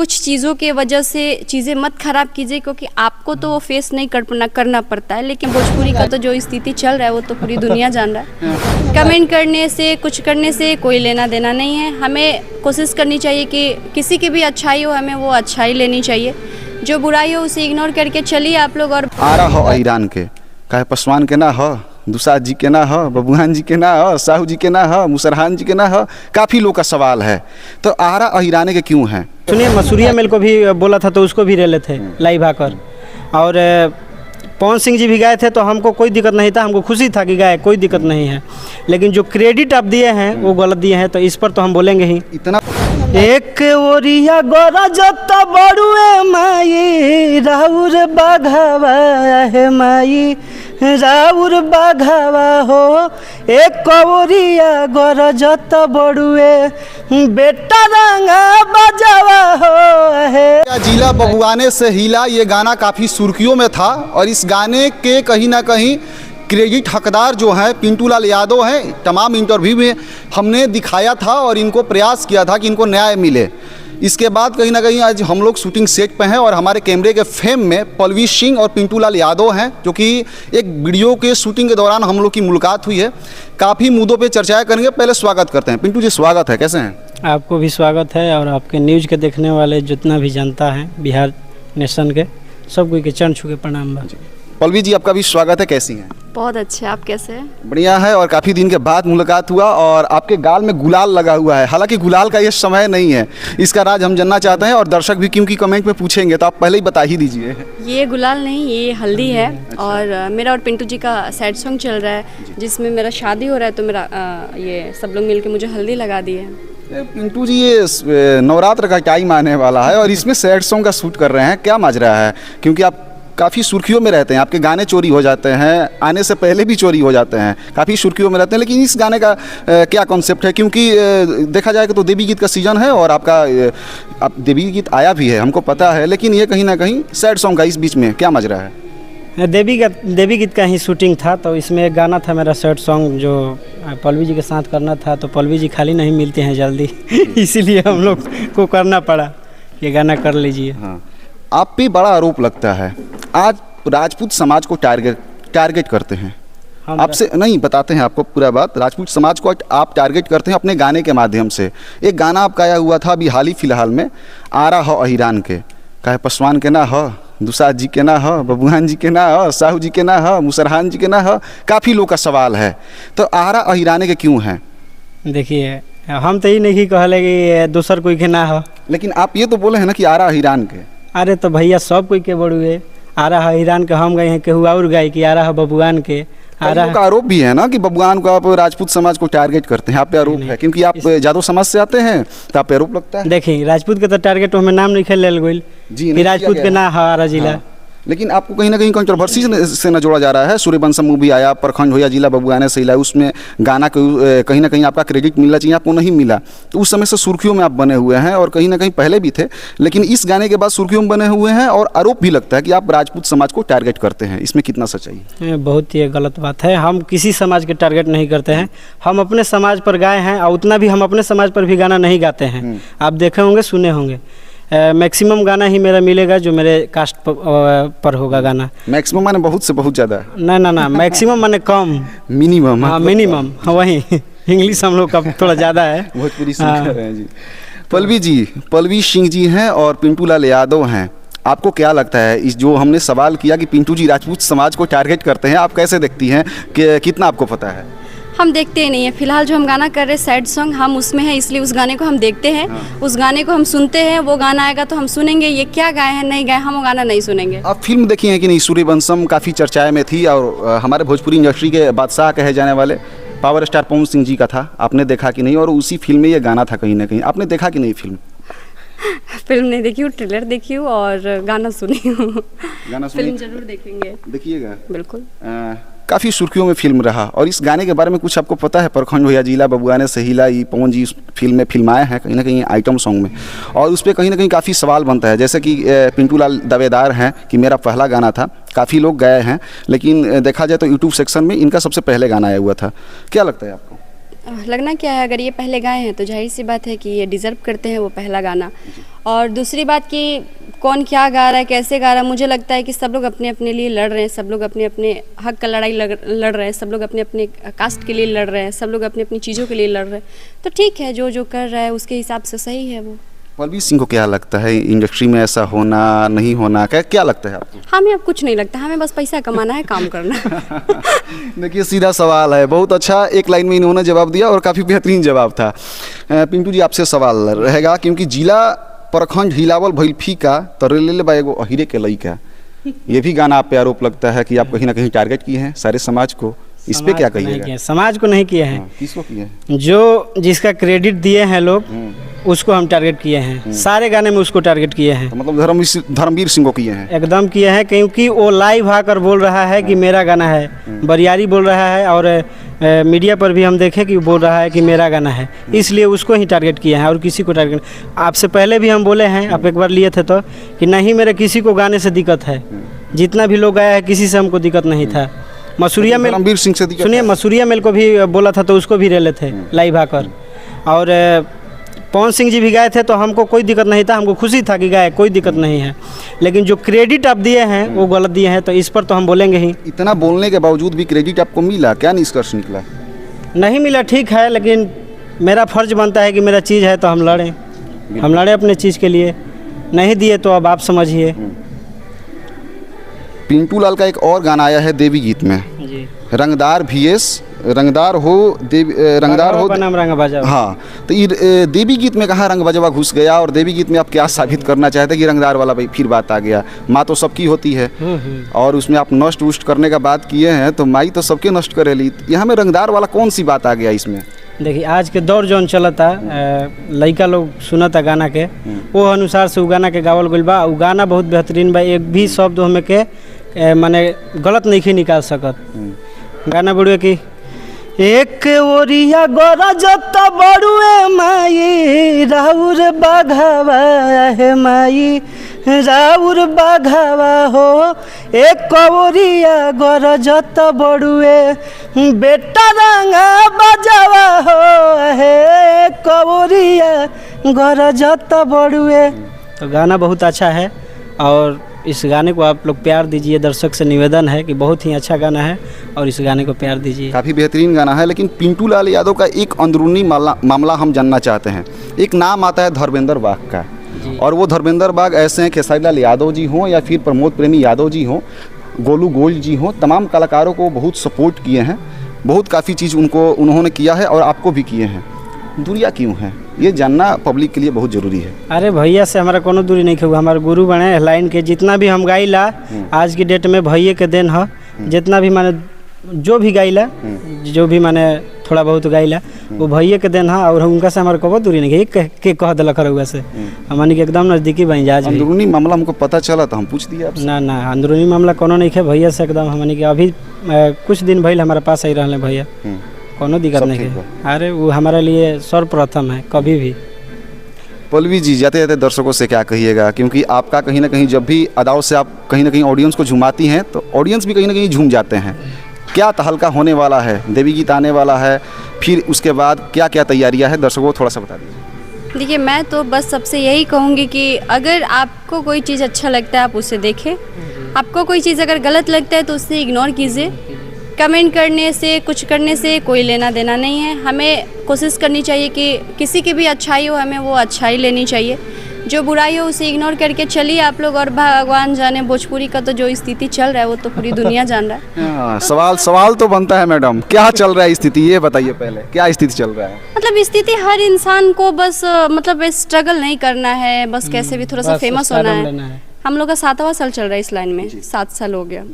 कुछ चीज़ों के वजह से चीज़ें मत ख़राब कीजिए, क्योंकि आपको तो वो फेस नहीं करना पड़ता है, लेकिन भोजपुरी का तो जो स्थिति चल रहा है वो तो पूरी दुनिया जान रहा है। कमेंट करने से, कुछ करने से कोई लेना देना नहीं है। हमें कोशिश करनी चाहिए कि किसी की भी अच्छाई हो, हमें वो अच्छाई लेनी चाहिए, जो बुराई हो उसे इग्नोर करके चलिए आप लोग। और आ रहा हो ईरान के, कहे पासवान के ना हो, दुसाद जी के ना हो, बबुआन जी के ना हो, साहू जी के ना हो, मुसरहान जी के ना हो, काफ़ी लोग का सवाल है। तो आरा अहिराने के क्यों हैं? सुनिए, मसूरिया मेल को भी बोला था तो उसको भी ले लेते लाइव आकर, और पवन सिंह जी भी गए थे तो हमको कोई दिक्कत नहीं था, हमको खुशी था कि गए, कोई दिक्कत नहीं है। लेकिन जो क्रेडिट आप दिए हैं वो गलत दिए हैं, तो इस पर तो हम बोलेंगे ही। इतना एक ओरिया गोरा जत्ता बड़ुए माई, राउर बाघावा है माई, राउर बाघावा हो। एक ओरिया गोरा जत्ता बड़ुए, बेटा रंगा बजावा हो है। जिला बबुआने से हिला ये गाना काफ़ी सुर्खियों में था, और इस गाने के कहीं ना कहीं क्रेडिट हकदार जो हैं पिंटू लाल यादव हैं। तमाम इंटरव्यू में हमने दिखाया था और इनको प्रयास किया था कि इनको न्याय मिले। इसके बाद कहीं ना कहीं आज हम लोग शूटिंग सेट पे हैं और हमारे कैमरे के फ्रेम में पलवी सिंह और पिंटू लाल यादव हैं, जो कि एक वीडियो के शूटिंग के दौरान हम लोग की मुलाकात हुई है। काफ़ी मुद्दों पे चर्चाएं करेंगे। पहले स्वागत करते हैं। पिंटू जी स्वागत है, कैसे हैं? आपको भी स्वागत है, और आपके न्यूज़ के देखने वाले जितना भी जनता है बिहार नेशन के, सब कोई के चरण छू के प्रणाम बा। पलवी जी आपका भी स्वागत है, कैसी हैं? बहुत अच्छे, आप कैसे हैं? बढ़िया है, और काफ़ी दिन के बाद मुलाकात हुआ, और आपके गाल में गुलाल लगा हुआ है। हालांकि गुलाल का ये समय नहीं है, इसका राज हम जानना चाहते हैं, और दर्शक भी क्योंकि कमेंट में पूछेंगे तो आप पहले ही बता ही दीजिए। ये गुलाल नहीं, ये हल्दी है। और मेरा और पिंटू जी का सैड सॉन्ग चल रहा है, जिसमें मेरा शादी हो रहा है, तो मेरा ये सब लोग मिलके मुझे हल्दी लगा दी है। पिंटू जी ये नवरात्र का टाइम आने वाला है और इसमें सैड सॉन्ग का शूट कर रहे हैं, क्या माजरा है? क्योंकि आप काफ़ी सुर्खियों में रहते हैं, आपके गाने चोरी हो जाते हैं, आने से पहले भी चोरी हो जाते हैं, काफ़ी सुर्खियों में रहते हैं। लेकिन इस गाने का क्या कॉन्सेप्ट है? क्योंकि देखा जाएगा तो देवी गीत का सीज़न है और आपका आप देवी गीत आया भी है, हमको पता है, लेकिन ये कहीं ना कहीं सैड सॉन्ग का इस बीच में क्या माजरा है? देवी गीत का ही शूटिंग था, तो इसमें एक गाना था मेरा सैड सॉन्ग जो पलवी जी के साथ करना था, तो पलवी जी खाली नहीं मिलते हैं जल्दी इसीलिए हम लोग को करना पड़ा, ये गाना कर लीजिए। हाँ, आप पे बड़ा आरोप लगता है, आज राजपूत समाज को टारगेट करते हैं। आपसे नहीं बताते हैं आपको पूरा बात, राजपूत समाज को आप टारगेट करते हैं अपने गाने के माध्यम से। एक गाना आपका आया हुआ था अभी हाल ही फिलहाल में, आ रहा हो अहिरान के, कहे पासवान के ना हो, दुसाद जी के ना हो, बबुआन जी के ना हो, साहू जी के ना हो, मुसरहान जी के ना हो, काफ़ी लोग का सवाल है। तो आरा अहिराने के क्यों हैं? देखिए, हम तो ये नहीं कहले कि दूसर कोई के ना हो, लेकिन आप ये तो बोले हैं ना कि आरा अहिरान के। अरे तो भैया सब कोई के बड़ुए, आ रहा है ईरान के, हम गए हैं केहू और गए कि आ रहा है बबुआन के। आ रहा का आरोप भी है ना कि बबुआन को आप राजपूत समाज को टारगेट करते हैं, आप पे आरोप है, क्योंकि आप जादव समाज से आते हैं तो आप पे आरोप लगता है। देखिए, राजपूत के तो टारगेट हमें नाम नहीं खेल गई जी, राजपूत के ना हमारा जिला। लेकिन आपको कहीं ना कहीं कंट्रोवर्सी से न जोड़ा जा रहा है। सूर्यवंशम मूवी आया, प्रखंड होया जिला बबुआने से हिला, उसमें गाना कहीं ना कहीं आपका क्रेडिट मिलना चाहिए, आपको नहीं मिला, तो उस समय से सुर्खियों में आप बने हुए हैं, और कहीं ना कहीं पहले भी थे, लेकिन इस गाने के बाद सुर्खियों में बने हुए हैं, और आरोप भी लगता है कि आप राजपूत समाज को टारगेट करते हैं। इसमें कितना सच्चाई है? बहुत ही गलत बात है, हम किसी समाज के टारगेट नहीं करते हैं, हम अपने समाज पर गाए हैं, और उतना भी हम अपने समाज पर भी गाना नहीं गाते हैं। आप देखे होंगे, सुने होंगे, मैक्सिमम गाना ही मेरा मिलेगा जो मेरे कास्ट पर होगा गाना। मैक्सिमम माने बहुत से बहुत ज़्यादा? ना, मैक्सिमम माने कम, मिनिमम। हाँ, मिनिमम, वही इंग्लिश हम लोग का थोड़ा ज़्यादा है, भोजपुरी सीख रहे हैं जी। पलवी सिंह जी हैं और पिंटू लाल यादव हैं। आपको क्या लगता है, इस जो हमने सवाल किया कि पिंटू जी राजपूत समाज को टारगेट करते हैं, आप कैसे देखती हैं, कि कितना आपको पता है? हम देखते ही नहीं है। फिलहाल जो हम गाना कर रहे हैं सैड सॉन्ग, हम उसमें हैं, इसलिए उस गाने को हम देखते हैं। उस गाने को हम सुनते हैं, वो गाना आएगा तो हम सुनेंगे, ये क्या गाए हैं नहीं गाए, हम वो गाना नहीं सुनेंगे। आप फिल्म देखी हैं कि नहीं? सूर्यवंशम काफ़ी चर्चाएं में थी, और हमारे भोजपुरी इंडस्ट्री के बादशाह कहे जाने वाले पावर स्टार पवन सिंह जी का था, आपने देखा कि नहीं? और उसी फिल्म में ये गाना था, कहीं ना कहीं आपने देखा कि नहीं फिल्म? फिल्म नहीं देखी हूँ, ट्रेलर देखी हूँ और गाना सुनी हूँ। फिल्म जरूर देखेंगे, देखिएगा बिल्कुल। काफ़ी सुर्खियों में फिल्म रहा, और इस गाने के बारे में कुछ आपको पता है? प्रखंड होया जिला बबुआने से हिला, ये पवन जी फिल्म में फिल्माए हैं कहीं ना कहीं आइटम सॉन्ग में, और उस पर कहीं ना कहीं काफ़ी सवाल बनता है। जैसे कि पिंटू लाल दावेदार हैं कि मेरा पहला गाना था, काफ़ी लोग गए हैं, लेकिन देखा जाए तो यूट्यूब सेक्शन में इनका सबसे पहले गाना आया हुआ था। क्या लगता है आपको? लगना क्या है, अगर ये पहले गाए हैं तो जाहिर सी बात है कि ये डिज़र्व करते हैं वो पहला गाना। और दूसरी बात कि कौन क्या गा रहा है, कैसे गा रहा है, मुझे लगता है कि सब लोग अपने अपने लिए लड़ रहे हैं, सब लोग अपने अपने हक का लड़ाई लड़ रहे हैं, सब लोग अपने अपने कास्ट के लिए लड़ रहे हैं, सब लोग अपनी अपनी चीज़ों के लिए लड़ रहे हैं। तो ठीक है, जो जो कर रहा है उसके हिसाब से सही है वो। बलबीर सिंह को क्या लगता है, इंडस्ट्री में ऐसा होना नहीं होना, क्या लगता है आपको? हमें अब कुछ नहीं लगता, हमें बस पैसा कमाना है, काम करना है। देखिए सीधा सवाल है, बहुत अच्छा एक लाइन में इन्होंने जवाब दिया और काफ़ी बेहतरीन जवाब था। पिंटू जी आपसे सवाल रहेगा, क्योंकि जिला प्रखंड हिलावल भइल फीका तरेले बा एगो अहिरे के लइका, ये भी गाना आप पे आरोप लगता है कि आप कहीं ना कहीं टारगेट किए हैं सारे समाज को, इस पे क्या कहिएगा? समाज को नहीं किए हैं, किसको किए हैं? जो जिसका क्रेडिट दिए हैं लोग उसको हम टारगेट किए हैं, सारे गाने में उसको टारगेट किए हैं। तो मतलब धर्मवीर सिंह को किए हैं? एकदम किए हैं, क्योंकि वो लाइव आकर बोल रहा है कि मेरा गाना है, बरियारी बोल रहा है, और मीडिया पर भी हम देखें कि बोल रहा है कि मेरा गाना है, इसलिए उसको ही टारगेट किए हैं और किसी को टारगेट। आपसे पहले भी हम बोले हैं, आप एक बार लिए थे तो, कि नहीं मेरे किसी को गाने से दिक्कत है, जितना भी लोग गाया है किसी से हमको दिक्कत नहीं था। मसूरिया मेल, धर्मवीर सिंह से दिक्कत, सुनिए मसूरिया मेल को भी बोला था तो उसको भी रेले थे लाइव आकर, और पवन सिंह जी भी गाए थे तो हमको कोई दिक्कत नहीं था, हमको खुशी था कि गाए, कोई दिक्कत नहीं है। लेकिन जो क्रेडिट आप दिए हैं वो गलत दिए हैं, तो इस पर तो हम बोलेंगे ही। इतना बोलने के बावजूद भी क्रेडिट आपको मिला, क्या निष्कर्ष निकला? नहीं मिला, ठीक है, लेकिन मेरा फर्ज बनता है कि मेरा चीज़ है तो हम लड़ें, हम लड़ें अपने चीज़ के लिए। नहीं दिए तो अब आप समझिए। पिंटू लाल का एक और गाना आया है देवी गीत में, जी, रंगदार VS रंगदार हो देवी, रंगदार हो बनाम रंग बाजा। हाँ, तो ये देवी गीत में कहाँ रंग बजवा घुस गया, और देवी गीत में आप क्या साबित करना चाहते हैं कि रंगदार वाला भाई फिर बात आ गया? माँ तो सबकी होती है, और उसमें आप नष्ट उष्ट करने का बात किए हैं, तो माई तो सबके नष्ट करेली, यहाँ में रंगदार वाला कौन सी बात आ गया इसमें? देखिए आज के दौर जौन चलता, लड़का लोग सुनता गाना के, वो अनुसार से उ गाना के गावल गइल बा। उ गाना बहुत बेहतरीन बा, एक भी शब्द हमें के माने गलत नहीं निकाल सकत। गाना बुढ़े की एक ओरिया गरजत बड़ुए माई राउर बाघावा है, माई राउर बाघावा हो, एक ओरिया गरजत बड़ुए बेटा रंगा बजावा हो है, एक ओरिया गरजत बड़ुए। तो गाना बहुत अच्छा है और इस गाने को आप लोग प्यार दीजिए, दर्शक से निवेदन है कि बहुत ही अच्छा गाना है और इस गाने को प्यार दीजिए। काफ़ी बेहतरीन गाना है, लेकिन पिंटू लाल यादव का एक अंदरूनी मामला हम जानना चाहते हैं। एक नाम आता है धर्मेंद्र बाग का, और वो धर्मेंद्र बाग ऐसे हैं खेसारी लाल यादव जी हों या फिर प्रमोद प्रेमी यादव जी हों, गोलू गोल्ड जी हों, तमाम कलाकारों को बहुत सपोर्ट किए हैं, बहुत काफ़ी चीज़ उन्होंने किया है और आपको भी किए हैं। दूरिया क्यों है, ये जानना पब्लिक के लिए बहुत ज़रूरी है। अरे भैया से हमारा कोनो दूरी नहीं हुआ, हमारे गुरु बने लाइन के, जितना भी हम गाइला आज की डेट में भैया के देन है, जितना भी माने जो भी गाइला, जो भी माने थोड़ा बहुत गाइला वो भैया के देन है, और उनका से हमारे को दूरी नहीं है के कह दिलक रहुआ से हमन के एकदम नज़दीकी बन जा। अंदरूनी मामला हमको पता चला तो हम पूछ दिया आपसे। ना अंदरूनी मामला कोनो नहीं है, भैया से एकदम हमन के अभी कुछ दिन भइल हमारे पास आई रहले भैया, कोनो दिक्कत नहीं है। अरे वो हमारे लिए सर्वप्रथम है कभी भी। पल्लवी जी जाते जाते दर्शकों से क्या कहिएगा, क्योंकि आपका कहीं ना कहीं जब भी अदाओं से आप कहीं ना कहीं ऑडियंस को झुमाती हैं तो ऑडियंस भी कहीं ना कहीं झूम जाते हैं। क्या तहलका होने वाला है, देवी गीत आने वाला है, फिर उसके बाद क्या क्या तैयारियां हैं, दर्शकों को थोड़ा सा बता दीजिए। देखिए मैं तो बस सबसे यही कहूँगी कि अगर आपको कोई चीज़ अच्छा लगता है आप उसे देखें, आपको कोई चीज़ अगर गलत लगता है तो उससे इग्नोर कीजिए। कमेंट करने से कुछ करने से कोई लेना देना नहीं है। हमें कोशिश करनी चाहिए कि किसी की भी अच्छाई हो हमें वो अच्छाई लेनी चाहिए, जो बुराई हो उसे इग्नोर करके चलिए आप लोग। और भगवान जाने भोजपुरी का तो जो स्थिति चल रहा है वो तो पूरी दुनिया जान रहा है। सवाल तो बनता है मैडम, क्या चल रहा है स्थिति, ये बताइए पहले, क्या स्थिति चल रहा है? मतलब स्थिति हर इंसान को बस मतलब स्ट्रगल नहीं करना है, बस कैसे भी थोड़ा सा फेमस होना है। हम लोग का 7वां साल चल रहा है इस लाइन में, 7 साल हो गया,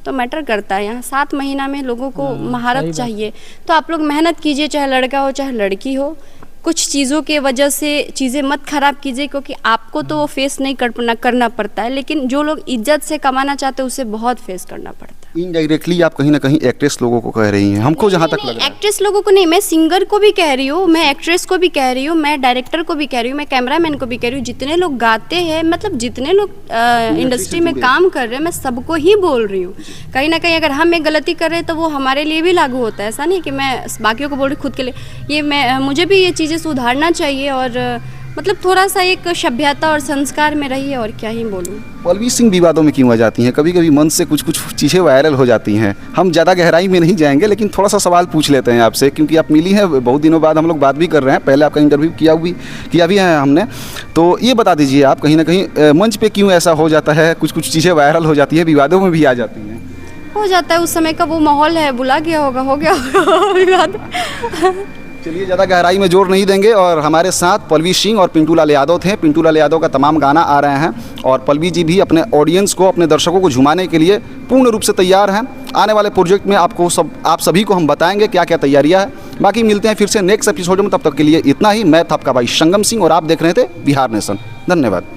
तो मैटर करता है। यहाँ 7 महीना में लोगों को महारत चाहिए, तो आप लोग मेहनत कीजिए, चाहे लड़का हो चाहे लड़की हो। कुछ चीज़ों के वजह से चीज़ें मत ख़राब कीजिए, क्योंकि आपको तो वो फेस नहीं करना पड़ता है, लेकिन जो लोग इज्जत से कमाना चाहते हैं उसे बहुत फेस करना पड़ता है। इनडायरेक्टली आप कहीं ना कहीं एक्ट्रेस लोगों को कह रही हैं, हमको जहाँ तक लग रहा है। एक्ट्रेस लोगों को नहीं, मैं सिंगर को भी कह रही हूँ, मैं एक्ट्रेस को भी कह रही हूँ, मैं डायरेक्टर को भी कह रही हूँ, मैं कैमरामैन को भी कह रही हूँ, जितने लोग गाते हैं, मतलब जितने लोग इंडस्ट्री में काम कर रहे हैं, मैं सबको ही बोल रही हूँ। कहीं ना कहीं अगर हम एक गलती कर रहे हैं तो वो हमारे लिए भी लागू होता है। ऐसा नहीं कि मैं बाकियों को बोल रही खुद के लिए, ये मैं मुझे भी ये चीज़ें सुधारना चाहिए और मतलब थोड़ा सा एक सभ्यता और संस्कार में रहिए, और क्या ही बोलूँ। पल्लवी सिंह विवादों में क्यों आ जाती हैं? कभी कभी मन से कुछ कुछ चीज़ें वायरल हो जाती हैं। हम ज़्यादा गहराई में नहीं जाएंगे, लेकिन थोड़ा सा सवाल पूछ लेते हैं आपसे, क्योंकि आप मिली हैं बहुत दिनों बाद, हम लोग बात भी कर रहे हैं, पहले आपका इंटरव्यू किया भी है हमने। तो ये बता दीजिए आप, कहीं ना कहीं मंच पे क्यों ऐसा हो जाता है, कुछ कुछ चीज़ें वायरल हो जाती है, विवादों में भी आ जाती हैं? हो जाता है, उस समय का वो माहौल है, बुला गया होगा, हो गया होगा विवाद। चलिए, ज़्यादा गहराई में जोर नहीं देंगे। और हमारे साथ पल्लवी सिंह और पिंटू लाल यादव थे। पिंटू लाल यादव का तमाम गाना आ रहे हैं और पल्लवी जी भी अपने ऑडियंस को, अपने दर्शकों को झुमाने के लिए पूर्ण रूप से तैयार हैं। आने वाले प्रोजेक्ट में आप सभी को हम बताएंगे क्या क्या तैयारियां है। बाकी मिलते हैं फिर से नेक्स्ट एपिसोड में, तब तक के लिए इतना ही। मैं था आपका भाई संगम सिंह और आप देख रहे थे बिहार नेशन। धन्यवाद।